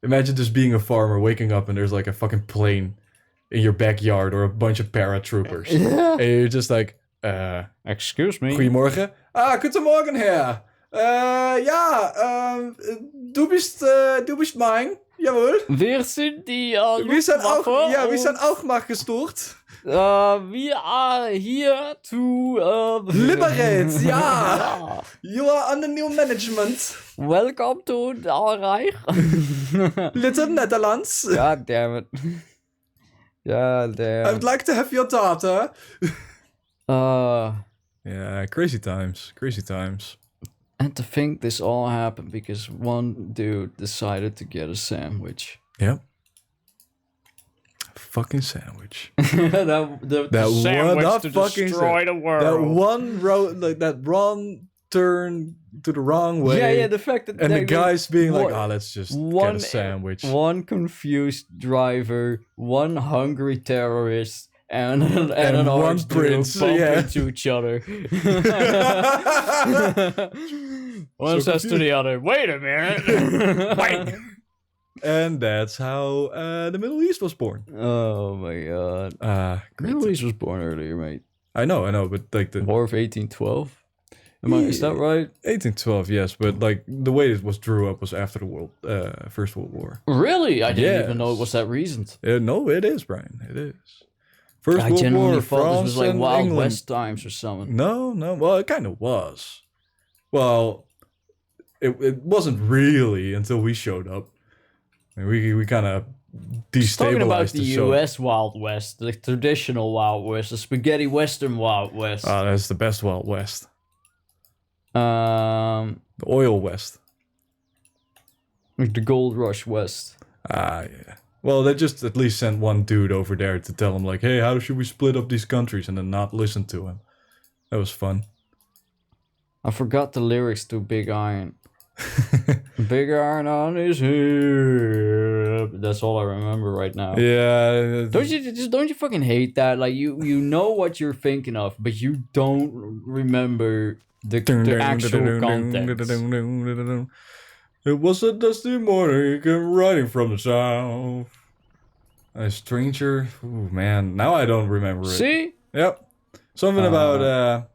Imagine just being a farmer, waking up and there's like a fucking plane in your backyard or a bunch of paratroopers. Yeah. And you're just like, excuse me. Goedemorgen. Guten Morgen, Herr. Du bist mein. Jawohl. Wir sind die wir sind auch nachgestucht. We are here to liberate, yeah. You are under new management. Welcome to our Reich. Little Netherlands. God damn it. God damn. I would like to have your daughter. Yeah, crazy times. And to think this all happened because one dude decided to get a sandwich. Yep. Fucking sandwich. that sandwich to destroy the world. That one road, like that wrong turn to the wrong way. Yeah. The fact that the guys being like, let's just get a sandwich. One confused driver, one hungry terrorist, and an one prince bump into each other. One says to the other, "Wait a minute, wait." And that's how the Middle East was born. Oh my god. Middle East was born earlier, mate. I know, but like the War of 1812. Is that right? 1812, yes, but like the way it was drew up was after the First World War. Really? I didn't even know it was that recent. No, it is, Brian. It is. First I World genuinely War, thought France this was like and Wild England. West times or something. No. Well, it kind of was. Well, it wasn't really until we showed up. And we kind of destabilized Talking about the show. U.S. Wild West, the traditional Wild West, the spaghetti Western Wild West. Ah, that's the best Wild West. The Oil West. The Gold Rush West. Ah, yeah. Well, they just at least sent one dude over there to tell him, like, hey, how should we split up these countries? And then not listen to him. That was fun. I forgot the lyrics to Big Iron. Big Iron on his hip. That's all I remember right now. Yeah. Don't you fucking hate that? Like you know what you're thinking of, but you don't remember the actual context. It was a dusty morning, came riding from the south. A stranger. Ooh, man. Now I don't remember it. See? Yep. Something about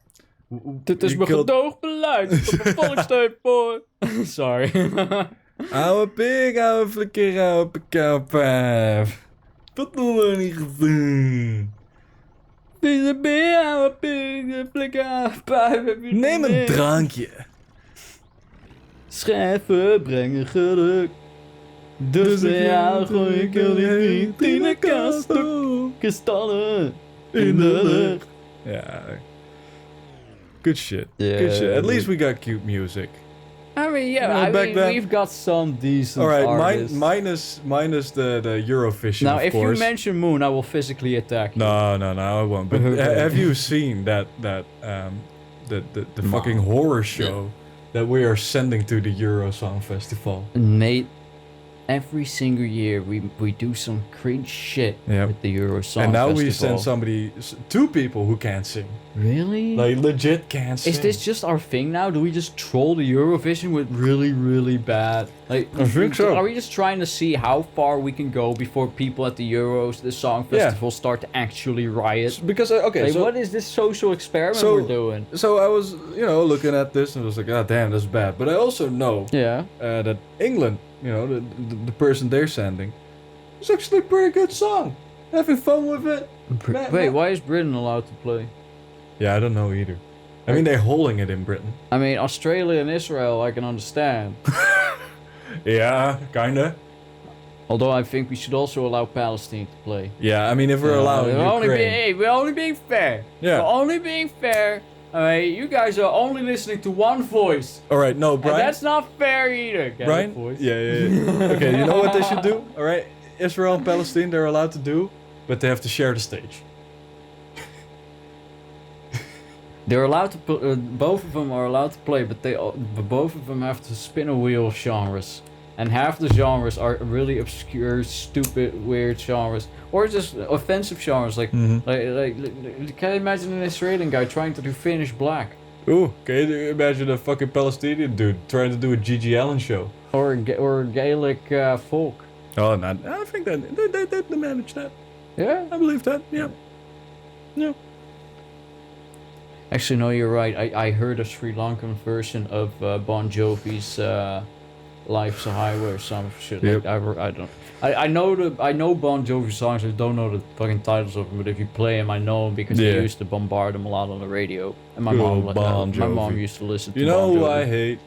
Dit is mijn gedoogbeleid. Mijn volkssteun voor. Sorry. Oude pik, oude flikker, oude pikapijf. Wat doen we niet gezien? Neem een drankje. Schrijven brengen geluk. Dus bij jou gooi ik al die vriend in de kast toe. Kristallen in de lucht. Ja. Good shit. Yeah. Good shit. At least we got cute music. I mean, yeah, back then- we've got some decent All right, artists. minus the Eurovision. Now, of if course. you mention Moon, I will physically attack you. No, I won't. But have you seen the fucking horror show that we are sending to the Eurosong Festival? Mate, every single year we do some cringe shit with the Eurosong and now Festival. we send two people who can't sing. Really? Like legit can't sing. Is this just our thing now? Do we just troll the Eurovision with really, really bad? Like, I think so. Are we just trying to see how far we can go before people at the the song festival, start to actually riot? Because what is this social experiment we're doing? So I was, looking at this and I was like, God damn, that's bad. But I also know that England, the person they're sending, is actually a pretty good song. Having fun with it. Wait, why is Britain allowed to play? Yeah, I don't know either. I mean, they're holding it in Britain. I mean, Australia and Israel, I can understand. Yeah, kinda. Although I think we should also allow Palestine to play. Yeah, I mean, if we're allowing Ukraine. We're only being fair. Yeah. We're only being fair. Alright, you guys are only listening to one voice. Alright, no, Brian. And that's not fair either. Brian? Yeah. Okay, you know what they should do? Alright, Israel and Palestine, they're allowed to do, but they have to share the stage. They're allowed to both of them are allowed to play, but both of them have to spin a wheel of genres, and half the genres are really obscure, stupid, weird genres, or just offensive genres. Like, can you imagine an Israeli guy trying to do Finnish black? Ooh, can you imagine a fucking Palestinian dude trying to do a Gigi Allen show? Or Gaelic folk? Oh, no, I think that they manage that. Yeah, I believe that. Yeah. Actually, no, you're right. I heard a Sri Lankan version of Bon Jovi's "Life's a Highway" or some shit. Yep. Like, I know Bon Jovi songs. I don't know the fucking titles of them, but if you play them, I know them because they used to bombard them a lot on the radio. And my mom used to listen to. You know Bon who Jovi. I hate?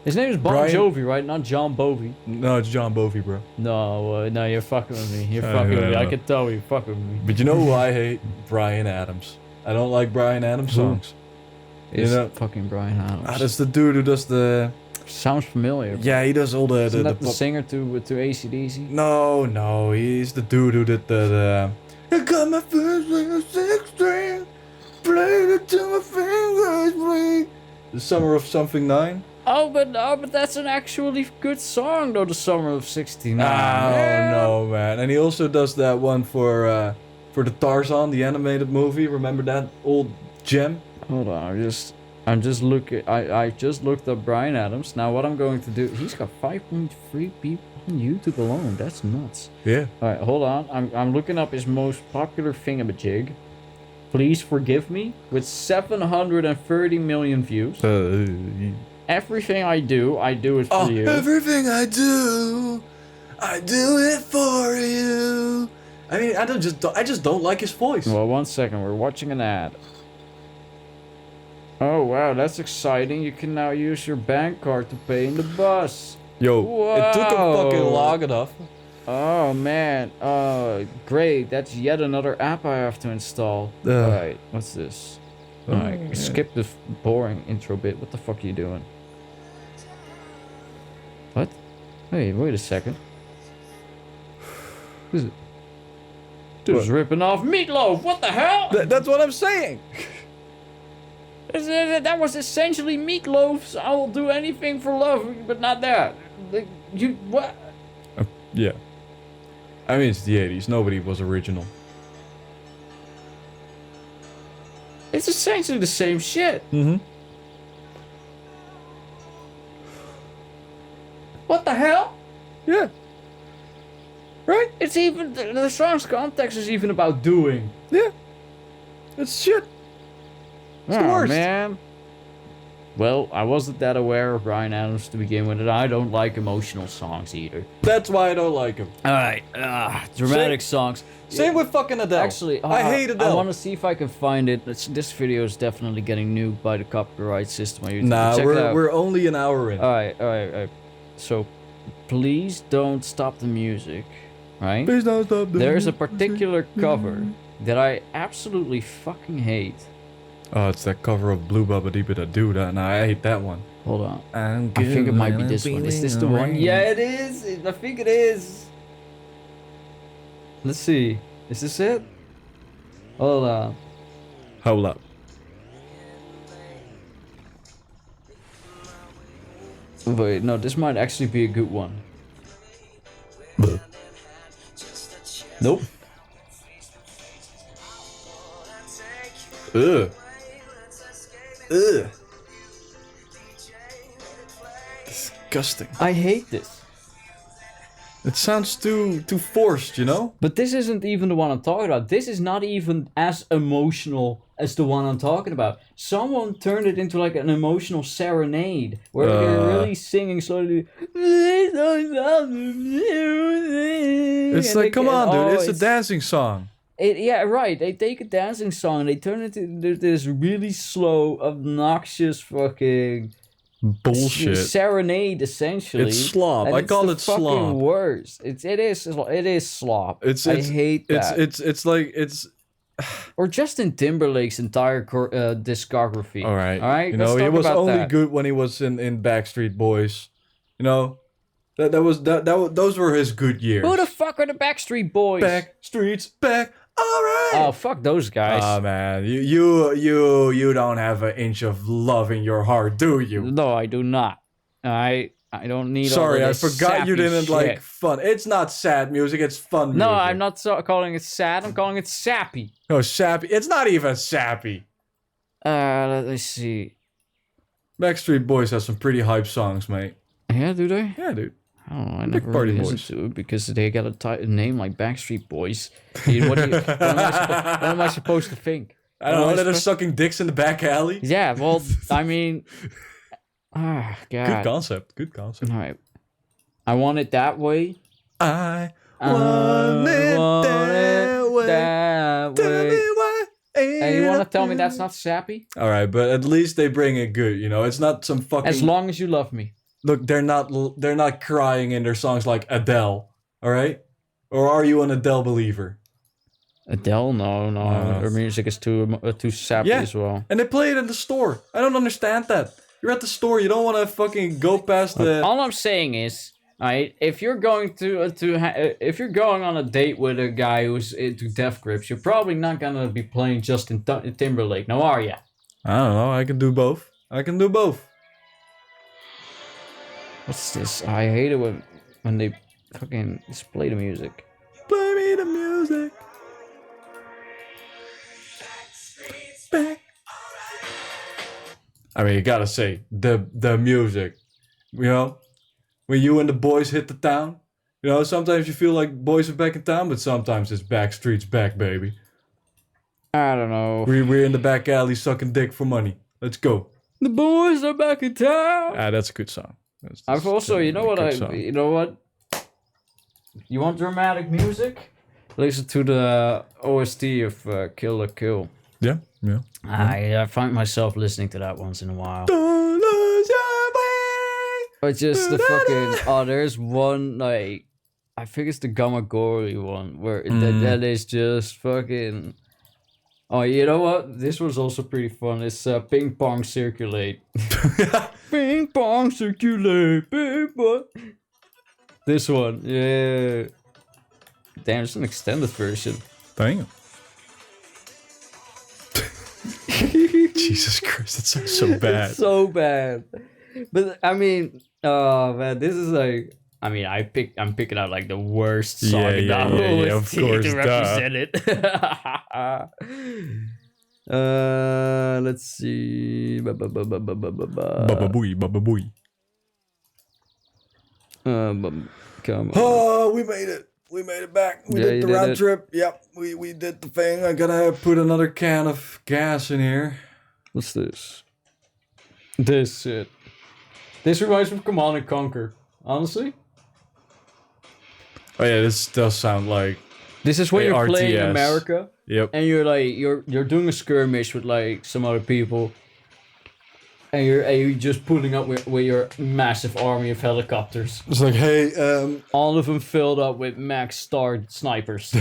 His name is Bon Brian... Jovi, right? Not John Bovey. No, it's John Bovey, bro. No, you're fucking with me. You're fucking with me. I can tell you're fucking with me. But you know who I hate? Brian Adams. I don't like Brian Adams songs. It's fucking Brian Adams. That's the dude who does the... Sounds familiar. Yeah, he does all the... Isn't that the singer to AC/DC? No, he's the dude who did the... I got my first little six string, played it till my fingers bleed. The Summer of Something 9? Oh, but that's an actually good song though, the Summer of '69. Oh, no, man. And he also does that one for the Tarzan, the animated movie. Remember that old gem? Hold on, I'm just looking. I just looked up Bryan Adams. Now what I'm going to do? He's got 5.3 people on YouTube alone. That's nuts. Yeah. All right, hold on. I'm looking up his most popular thingamajig. Please forgive me, with 730 million views. Everything I do it for you. Everything I do it for you. I mean, I just don't like his voice. Well, 1 second. We're watching an ad. Oh wow, that's exciting! You can now use your bank card to pay in the bus. Yo, Whoa. it took him fucking long enough. Oh man, great! That's yet another app I have to install. Alright, what's this? Alright, skip the boring intro bit. What the fuck are you doing? What? Hey, wait a second. Who's it? Dude's ripping off Meatloaf. What the hell? That's what I'm saying. That was essentially Meatloaf's "I will do anything for love," but not that. You what? Yeah. I mean, it's the 80s. Nobody was original. It's essentially the same shit. Mm-hmm. What the hell? Yeah. Right? It's even the song's context is even about doing. Yeah. It's shit. It's the worst. Man. Well, I wasn't that aware of Bryan Adams to begin with, and I don't like emotional songs either. That's why I don't like him. Alright, dramatic songs. Same with fucking Adele. Actually, I hate Adele. I want to see if I can find it. This video is definitely getting nuked by the copyright system on YouTube. Nah, Check it out. we're only an hour in. Alright. So, please don't stop the music, right? Please don't stop the There's a particular cover that I absolutely fucking hate. Oh, it's that cover of Blue Bubba Deepa Da Doo, and I hate that one. Hold on. I think it might be this one. Is this the one? Yeah, it is. I think it is. Let's see. Is this it? Hold on. Hold up. Wait, no, this might actually be a good one. Nope. Ugh. Ugh. Disgusting. I hate this. It sounds too forced, you know? But this isn't even the one I'm talking about. This is not even as emotional as the one I'm talking about. Someone turned it into like an emotional serenade where they're really singing slowly. It's like, come on, dude. It's a dancing song. Yeah, right. They take a dancing song and they turn it into this really slow, obnoxious fucking bullshit serenade. Essentially, it's slop. I call it slop. Worse. It is slop. I hate that. It's like it's. Or Justin Timberlake's entire discography. All right. You Let's know, talk he was about only that. good when he was in Backstreet Boys. You know, those were his good years. Who the fuck are the Backstreet Boys? Backstreet's back. All right. Oh, fuck those guys. Ah, man, you don't have an inch of love in your heart, do you? No, I do not. I don't need. Sorry, all I of this forgot you sappy didn't shit. like fun. It's not sad music. It's fun music. No, I'm not calling it sad. I'm calling it sappy. No, sappy. It's not even sappy. Let me see. Backstreet Boys has some pretty hype songs, mate. Yeah, do they? Yeah, dude. I don't know. I Big never Party really Boys. listened to it because they got a name like Backstreet Boys. What am I supposed to think? I don't know that they're sucking dicks in the back alley. Yeah, well, I mean, God. Good concept. Good concept. All right. I want it that way. I want it that way. Tell me why. And you want to tell me that's not sappy? All right, but at least they bring it good. You know, it's not some fucking. As long as you love me. Look, they're not crying in their songs like Adele. All right, or are you an Adele believer? Adele, no. Her music is too sappy as well. And they play it in the store. I don't understand that. You're at the store. You don't want to fucking go past the. All I'm saying is, right, if you're going if you're going on a date with a guy who's into Death Grips, you're probably not gonna be playing Justin Timberlake, now are ya? I don't know. I can do both. What's this? I hate it when they fucking just play the music. Play me the music. Back. I mean, you gotta say, the music. You know? When you and the boys hit the town. You know, sometimes you feel like boys are back in town, but sometimes it's Backstreet's back, baby. I don't know. We're in the back alley sucking dick for money. Let's go. The boys are back in town. That's a good song. I've also, you know what? You want dramatic music? Listen to the OST of Kill la Kill. Yeah. I find myself listening to that once in a while. But just the fucking there's one like I think it's the Gamagori one where that is just fucking. Oh, you know what? This was also pretty fun. It's Ping Pong Circulate. Ping Pong Circulate, ping pong. This one, yeah. Damn, it's an extended version. Damn. Jesus Christ, that sounds so bad. It's so bad. But I mean, oh man, this is like. I mean, I'm picking out like the worst song in the whole of course, to represent it. Let's see. Baba booey. Come on. Oh, we made it. We made it back. We did the round trip. Yep, we did the thing. I gotta put another can of gas in here. What's this? This shit. This reminds me of Command and Conquer. Honestly. Oh yeah, this does sound like. This is when you're RTS. playing in America. Yep. And you're like you're doing a skirmish with like some other people. And you're just pulling up with your massive army of helicopters. It's like, hey, all of them filled up with max star snipers.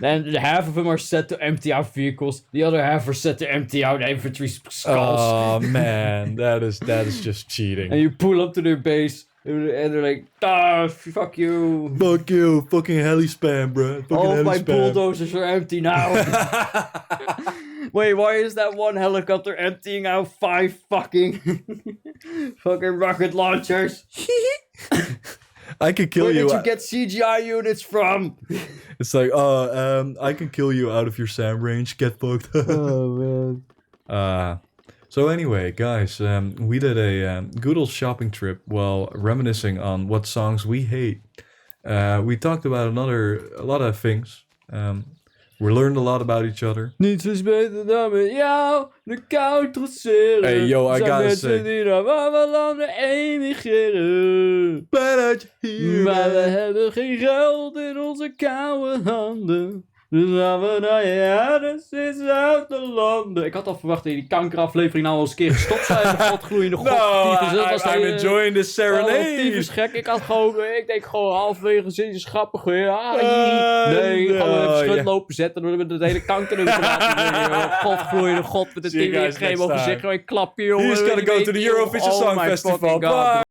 And half of them are set to empty out vehicles. The other half are set to empty out infantry skulls. Oh man, that is just cheating. And you pull up to their base, and they're like, fuck you. Fuck you, fucking heli spam, bro. All of my bulldozers are empty now. Wait, why is that one helicopter emptying out 5 fucking rocket launchers? I could kill you. Where did you get CGI units from? It's like, I can kill you out of your SAM range. Get fucked. Oh man. So anyway, guys, we did a good old shopping trip while reminiscing on what songs we hate. We talked about a lot of things. We learned a lot about each other. Niets is beter dan met jou de kou trotseren. Hey, yo, I gotta mensen say. die naar warme landen emigreren. Maar we hebben geen geld in onze koude handen. Dus gaan we naar je is uit de landen. Ik had al verwacht dat die kankeraflevering nou al eens een keer gestopt zijn. De godgloeiende god. I'm enjoying this serenade. Gek. Ik denk gewoon halverwege zin is grappig weer. Nee, gewoon even schut lopen zetten. Dan hebben we de hele kanker in de praten. Godgloeiende god met de tv-creme over zich. Ik klap hier. He's gonna go to the Eurovision Song Festival. Bye.